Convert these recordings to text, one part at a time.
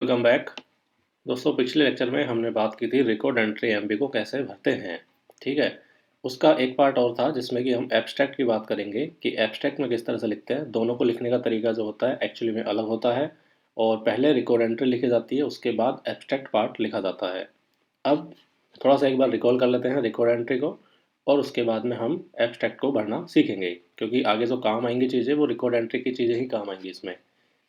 Welcome back. दोस्तों, पिछले lecture में हमने बात की थी रिकॉर्ड एंट्री एमबी को कैसे भरते हैं। ठीक है। उसका एक पार्ट और था जिसमें कि हम एब्स्ट्रैक्ट की बात करेंगे कि एब्स्ट्रैक्ट में किस तरह से लिखते हैं। दोनों को लिखने का तरीका जो होता है एक्चुअली में अलग होता है और पहले रिकॉर्ड एंट्री लिखी जाती है, उसके बाद एब्स्ट्रैक्ट पार्ट लिखा जाता है। अब थोड़ा सा एक बार रिकॉल कर लेते हैं रिकॉर्ड एंट्री को और उसके बाद में हम एब्स्ट्रैक्ट को भरना सीखेंगे, क्योंकि आगे जो काम आएंगी चीज़ें वो रिकॉर्ड एंट्री की चीज़ें ही काम आएंगी इसमें।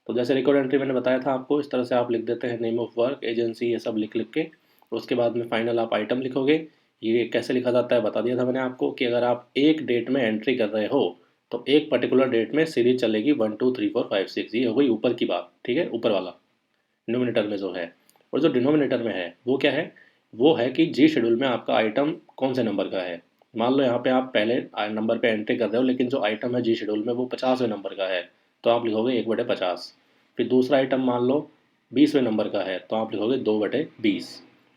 तो जैसे रिकॉर्ड एंट्री मैंने बताया था आपको, इस तरह से आप लिख देते हैं नेम ऑफ़ वर्क, एजेंसी, ये सब लिख लिख के और उसके बाद में फाइनल आप आइटम लिखोगे। ये कैसे लिखा जाता है बता दिया था मैंने आपको कि अगर आप एक डेट में एंट्री कर रहे हो तो एक पर्टिकुलर डेट में सीरीज चलेगी 1 2 3 4 5 6। ये हो गई ऊपर की बात, ठीक है, ऊपर वाला डिनोमिनेटर में जो है। और जो डिनोमिनेटर में है वो क्या है, वो है कि जी शेड्यूल में आपका आइटम कौन से नंबर का है। मान लो यहाँ पे आप पहले नंबर पे एंट्री कर रहे हो, लेकिन जो आइटम है जी शेड्यूल में वो 50वें नंबर का है, तो आप लिखोगे 1/50। फिर दूसरा आइटम मान लो 20वें नंबर का है, तो आप लिखोगे 2/20।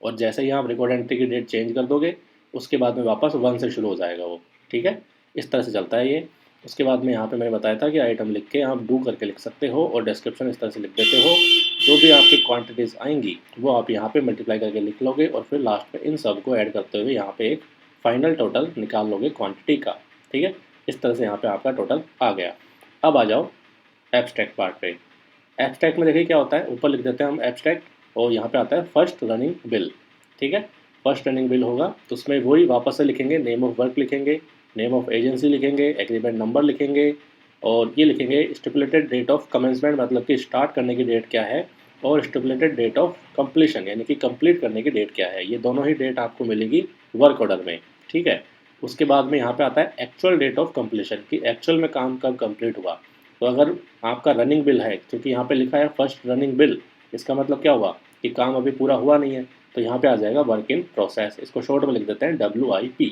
और जैसे ही आप रिकॉर्ड एंट्री की डेट चेंज कर दोगे उसके बाद में वापस 1 से शुरू हो जाएगा वो। ठीक है, इस तरह से चलता है ये। उसके बाद में यहाँ पे मैंने बताया था कि आइटम लिख के आप डू करके लिख सकते हो और डिस्क्रिप्शन इस तरह से लिख देते हो। जो भी आपकी क्वांटिटीज़ आएंगी वो आप यहाँ पे मल्टीप्लाई करके लिख लोगे और फिर लास्ट में इन सब को ऐड करते हुए यहाँ पे एक फाइनल टोटल निकाल लोगे क्वांटिटी का। ठीक है, इस तरह से यहाँ पे आपका टोटल आ गया। अब आ जाओ एब्स्ट्रैक्ट पार्ट पे। एब्स्ट्रैक्ट में देखिए क्या होता है, ऊपर लिख देते हैं हम एब्स्ट्रैक्ट और यहाँ पे आता है फर्स्ट रनिंग बिल। ठीक है, फर्स्ट रनिंग बिल होगा तो उसमें वही वापस से लिखेंगे, नेम ऑफ वर्क लिखेंगे, नेम ऑफ एजेंसी लिखेंगे, एग्रीमेंट नंबर लिखेंगे और ये लिखेंगे स्टिपुलेटेड डेट ऑफ कमेंसमेंट, मतलब कि स्टार्ट करने की डेट क्या है, और स्टिपुलेटेड डेट ऑफ कंप्लीशन यानी कि कंप्लीट करने की डेट क्या है। ये दोनों ही डेट आपको मिलेगी वर्क ऑर्डर में। ठीक है, उसके बाद में यहाँ पे आता है एक्चुअल डेट ऑफ कंप्लीशन कि एक्चुअल में काम कब कंप्लीट हुआ। तो अगर आपका रनिंग बिल है, क्योंकि यहाँ पे लिखा है फर्स्ट रनिंग बिल, इसका मतलब क्या हुआ कि काम अभी पूरा हुआ नहीं है, तो यहाँ पे आ जाएगा वर्क इन प्रोसेस। इसको शॉर्ट में लिख देते हैं WIP।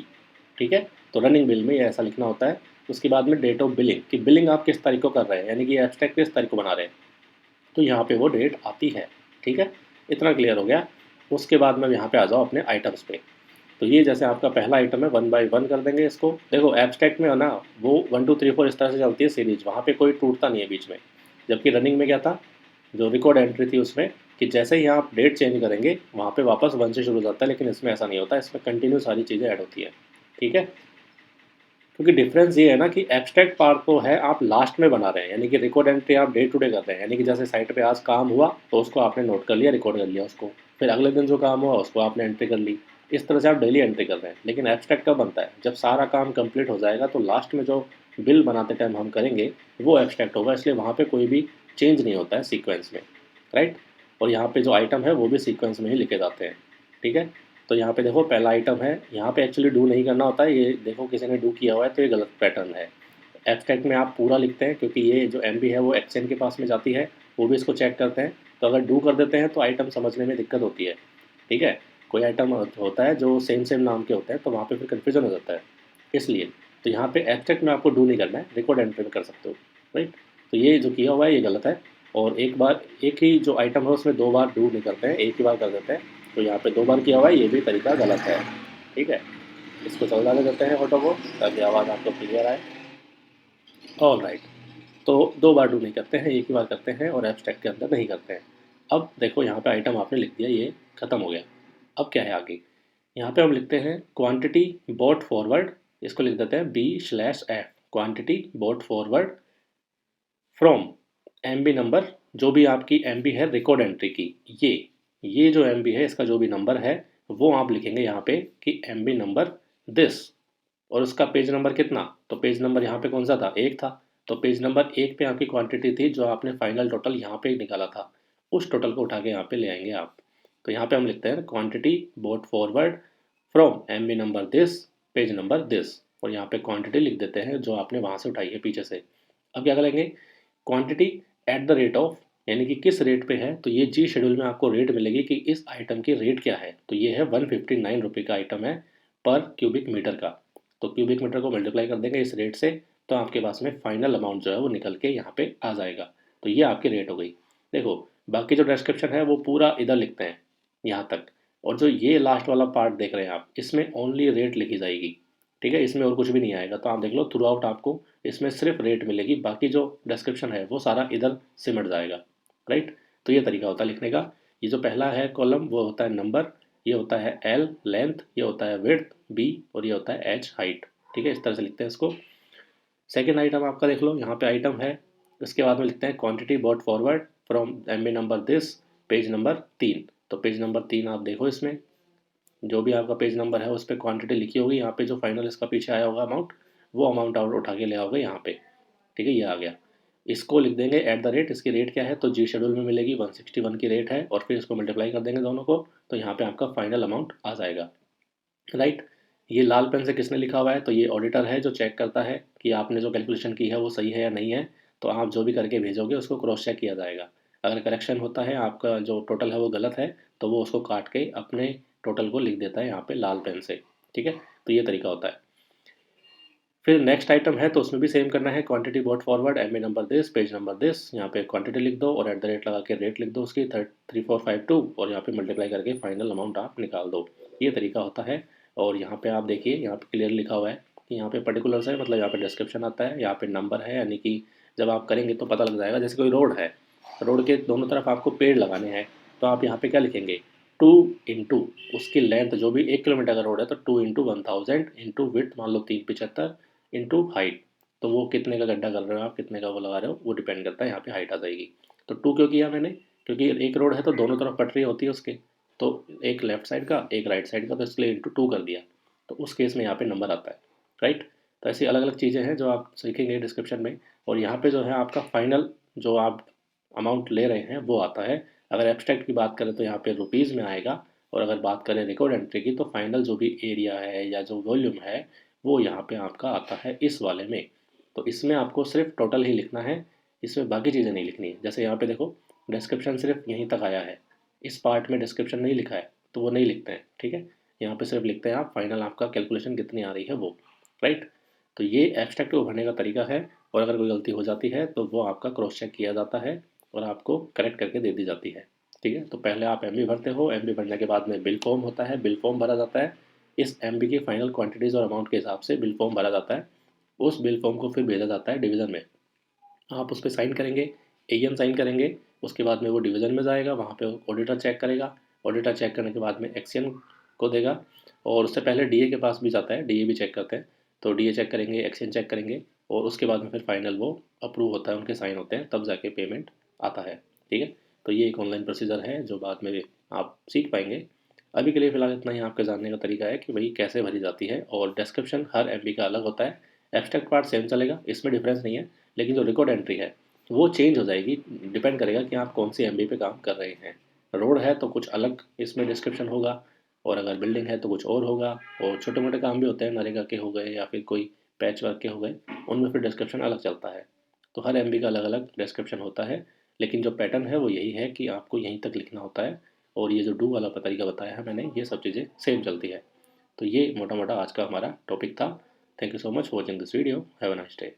ठीक है, तो रनिंग बिल में ये ऐसा लिखना होता है। उसके बाद में डेट ऑफ बिलिंग कि बिलिंग आप किस तारीख को कर रहे हैं, यानी कि एब्स्ट्रैक्ट किस तारीख को बना रहे हैं, तो यहाँ पे वो डेट आती है। ठीक है, इतना क्लियर हो गया। उसके बाद में यहाँ पे आ जाओ अपने आइटम्स पे। तो ये जैसे आपका पहला आइटम है 1 बाय 1 कर देंगे इसको। देखो एब्स्ट्रैक्ट में है ना, वो 1 2 3 4 इस तरह से चलती है सीरीज, वहाँ पे कोई टूटता नहीं है बीच में। जबकि रनिंग में क्या था, जो रिकॉर्ड एंट्री थी उसमें कि जैसे ही आप डेट चेंज करेंगे वहाँ पे वापस 1 से शुरू हो जाता है, लेकिन इसमें ऐसा नहीं होता, इसमें कंटिन्यू सारी चीज़ें ऐड होती है। ठीक है, क्योंकि डिफरेंस ये है ना कि एब्स्ट्रैक्ट पार्ट तो है आप लास्ट में बना रहे हैं, यानी कि रिकॉर्ड एंट्री आप डे टू डे कर रहे हैं, यानी कि जैसे साइट पे आज काम हुआ तो उसको आपने नोट कर लिया, रिकॉर्ड कर लिया उसको, फिर अगले दिन जो काम हुआ उसको आपने एंट्री कर ली। इस तरह से आप डेली एंट्री कर रहे हैं। लेकिन एब्स्ट्रैक्ट कब बनता है, जब सारा काम कंप्लीट हो जाएगा तो लास्ट में जो बिल बनाते टाइम हम करेंगे वो एब्स्ट्रैक्ट होगा, इसलिए वहाँ पर कोई भी चेंज नहीं होता है सीक्वेंस में। राइट, और यहाँ पे जो आइटम है वो भी सीक्वेंस में ही लिखे जाते हैं। ठीक है, तो यहाँ पे देखो पहला आइटम है, यहाँ पे एक्चुअली डू नहीं करना होता है, ये देखो किसी ने डू किया हुआ है तो ये गलत पैटर्न है। एब्स्ट्रैक्ट में आप पूरा लिखते हैं क्योंकि ये जो एमबी है वो एक्सएन के पास में जाती है, वो भी इसको चेक करते हैं। तो अगर डू कर देते हैं तो आइटम समझने में दिक्कत होती है। ठीक है, कोई आइटम होता है जो सेम सेम नाम के होते हैं तो वहाँ पे फिर कन्फ्यूजन हो जाता है, इसलिए। तो यहाँ पे एब्स्ट्रैक्ट में आपको डू नहीं करना है, रिकॉर्ड एंट्री में कर सकते हो। राइट, तो ये जो किया हुआ है ये गलत है। और एक बार एक ही जो आइटम है उसमें 2 बार डू नहीं करते हैं, एक ही बार कर देते हैं। तो यहाँ पे 2 बार किया हुआ है, ये भी तरीका गलत है। ठीक है, इसको चल जाने देते हैं फोटो को ताकि आवाज़ आपको क्लियर आए। ऑल राइट, तो 2 बार डू नहीं करते हैं, एक ही बार करते हैं और एब्स्ट्रैक्ट के अंदर नहीं करते हैं। अब देखो यहाँ पे आइटम आपने लिख दिया, ये खत्म हो गया। अब क्या है आगे, यहाँ पे हम लिखते हैं क्वांटिटी बोट फॉरवर्ड, इसको लिख देते हैं B/F, quantity boat forward from MB number, जो भी आपकी एमबी है रिकॉर्ड एंट्री की, ये जो एमबी है इसका जो भी नंबर है वो आप लिखेंगे यहाँ पे कि एमबी नंबर दिस। और उसका पेज नंबर कितना, तो पेज नंबर यहाँ पे कौन सा था, 1 था। तो पेज नंबर 1 पे आपकी क्वांटिटी थी जो आपने फाइनल टोटल यहाँ पे निकाला था, उस टोटल को उठा के यहाँ पे ले आएंगे आप। तो यहाँ पे हम लिखते हैं quantity boat forward from MB number this, page number this, और यहाँ पे क्वांटिटी लिख देते हैं जो आपने वहाँ से उठाई है पीछे से। अब क्या करेंगे, quantity at the rate of, यानी कि किस रेट पे है, तो ये जी शेड्यूल में आपको रेट मिलेगी कि इस आइटम की रेट क्या है। तो ये है 159 रुपये का आइटम है पर क्यूबिक मीटर का। तो क्यूबिक मीटर को मल्टीप्लाई कर देंगे इस रेट से, तो आपके पास में फाइनल अमाउंट जो है वो निकल के यहाँ पे आ जाएगा। तो ये आपकी रेट हो गई। देखो बाकी जो डिस्क्रिप्शन है वो पूरा इधर लिखते हैं यहाँ तक, और जो ये लास्ट वाला पार्ट देख रहे हैं आप, इसमें ओनली रेट लिखी जाएगी। ठीक है, इसमें और कुछ भी नहीं आएगा। तो आप देख लो थ्रू आउट आपको इसमें सिर्फ रेट मिलेगी, बाकी जो डिस्क्रिप्शन है वो सारा इधर सिमट जाएगा। राइट, तो ये तरीका होता है लिखने का। ये जो पहला है कॉलम वो होता है नंबर, ये होता है एल लेंथ, ये होता है विड्थ बी, और ये होता है एच हाइट। ठीक है, इस तरह से लिखते हैं इसको। सेकेंड आइटम आपका देख लो, यहाँ पे आइटम है, इसके बाद में लिखते हैं quantity bought forward from MB number this, page number 3। तो पेज नंबर 3 आप देखो, इसमें जो भी आपका पेज नंबर है उस पर क्वांटिटी लिखी होगी, यहाँ पे जो फाइनल इसका पीछे आया होगा अमाउंट, वो अमाउंट आप उठा के ले आओगे यहाँ पे। ठीक है, ये आ गया। इसको लिख देंगे एट द रेट, इसकी रेट क्या है तो जी शेड्यूल में मिलेगी 161 की रेट है, और फिर इसको मल्टीप्लाई कर देंगे दोनों को, तो यहाँ पे आपका फाइनल अमाउंट आ जाएगा। राइट। ये लाल पेन से किसने लिखा हुआ है तो ये ऑडिटर है जो चेक करता है कि आपने जो कैलकुलेशन की है वो सही है या नहीं है। तो आप जो भी करके भेजोगे उसको क्रॉस चेक किया जाएगा। अगर करेक्शन होता है, आपका जो टोटल है वो गलत है, तो वो उसको काट के अपने टोटल को लिख देता है यहाँ पे लाल पेन से। ठीक है, तो ये तरीका होता है। फिर नेक्स्ट आइटम है तो उसमें भी सेम करना है, quantity bought forward MA number this page number this, यहाँ पे क्वांटिटी लिख दो और एट द रेट लगा के रेट लिख दो उसकी 3452, और यहाँ पे मल्टीप्लाई करके फाइनल अमाउंट आप निकाल दो। ये तरीका होता है। और यहाँ पे आप देखिए, यहाँ पे क्लियर लिखा हुआ है कि यहाँ पे पर्टिकुलर्स है, मतलब यहाँ पे डिस्क्रिप्शन आता है, यहाँ पे नंबर है, यानी कि जब आप करेंगे तो पता लग जाएगा। जैसे कोई रोड है, रोड के दोनों तरफ आपको पेड़ लगाने हैं, तो आप यहाँ पे क्या लिखेंगे, 2 इंटू उसकी लेंथ, जो भी 1 किलोमीटर का रोड है तो 2 इंटू 1000 इंटू विड्थ मान लो 375 इंटू हाइट। तो वो कितने का गड्ढा कर रहे हो आप, कितने का वो लगा रहे हो, वो डिपेंड करता है, यहाँ पे हाइट आ जाएगी। तो 2 क्यों किया मैंने, क्योंकि एक रोड है तो दोनों तरफ पटरी होती है उसके, तो एक लेफ्ट साइड का एक राइट साइड का, तो इसलिए इंटू 2 कर दिया। तो उस केस में यहाँ पे नंबर आता है। राइट। तो ऐसी अलग अलग चीज़ें हैं जो आप सीखेंगे डिस्क्रिप्शन में। और यहाँ पे जो है आपका फाइनल जो आप अमाउंट ले रहे हैं वो आता है। अगर एब्स्ट्रैक्ट की बात करें तो यहाँ पे रुपीज़ में आएगा, और अगर बात करें रिकॉर्ड एंट्री की तो फाइनल जो भी एरिया है या जो वॉल्यूम है वो यहाँ पे आपका आता है इस वाले में। तो इसमें आपको सिर्फ टोटल ही लिखना है, इसमें बाकी चीज़ें नहीं लिखनी है। जैसे यहाँ पे देखो, डिस्क्रिप्शन सिर्फ यहीं तक आया है, इस पार्ट में डिस्क्रिप्शन नहीं लिखा है, तो वो नहीं लिखते हैं। ठीक है, यहाँ पे सिर्फ लिखते हैं आप फाइनल आपका कैलकुलेशन कितनी आ रही है वो। राइट। तो ये एब्स्ट्रैक्ट को भरने का तरीका है। और अगर कोई गलती हो जाती है तो वो आपका क्रॉस चेक किया जाता है और आपको करेक्ट करके दे दी जाती है। ठीक है, तो पहले आप एमबी भरते हो, एमबी भरने के बाद में बिल फॉर्म होता है, बिल फॉर्म भरा जाता है। इस एमबी की फाइनल क्वांटिटीज़ और अमाउंट के हिसाब से बिल फॉर्म भरा जाता है। उस बिल फॉर्म को फिर भेजा जाता है डिवीज़न में, आप उस पर साइन करेंगे, एएन साइन करेंगे, उसके बाद में वो डिवीज़न में जाएगा, वहाँ पे ऑडिटर चेक करेगा, ऑडिटर चेक करने के बाद में एक्सएन को देगा, और उससे पहले डीए के पास भी जाता है, डीए भी चेक करते हैं। तो डीए चेक करेंगे, एक्सएन चेक करेंगे, और उसके बाद में फिर फाइनल वो अप्रूव होता है, उनके साइन होते हैं, तब जाके पेमेंट आता है। ठीक है, तो ये एक ऑनलाइन प्रोसीजर है जो बाद में आप सीख पाएंगे। अभी के लिए फ़िलहाल इतना ही आपके जानने का तरीका है कि भाई कैसे भरी जाती है, और डिस्क्रिप्शन हर एमबी का अलग होता है। एब्स्ट्रैक्ट पार्ट सेम चलेगा, इसमें डिफरेंस नहीं है, लेकिन जो रिकॉर्ड एंट्री है वो चेंज हो जाएगी, डिपेंड करेगा कि आप कौन सी एमबी पे काम कर रहे हैं। रोड है तो कुछ अलग इसमें डिस्क्रिप्शन होगा, और अगर बिल्डिंग है तो कुछ और होगा, और छोटे मोटे काम भी होते हैं, नरेगा के हो गए या फिर कोई पैच वर्क के हो गए, उनमें फिर डिस्क्रिप्शन अलग चलता है। तो हर एमबी का अलग अलग डिस्क्रिप्शन होता है, लेकिन जो पैटर्न है वो यही है कि आपको यहीं तक लिखना होता है। और ये जो डू वाला तरीका बताया है मैंने, ये सब चीज़ें सेम चलती है। तो ये मोटा मोटा आज का हमारा टॉपिक था। Thank you so much for watching this video. Have a nice day.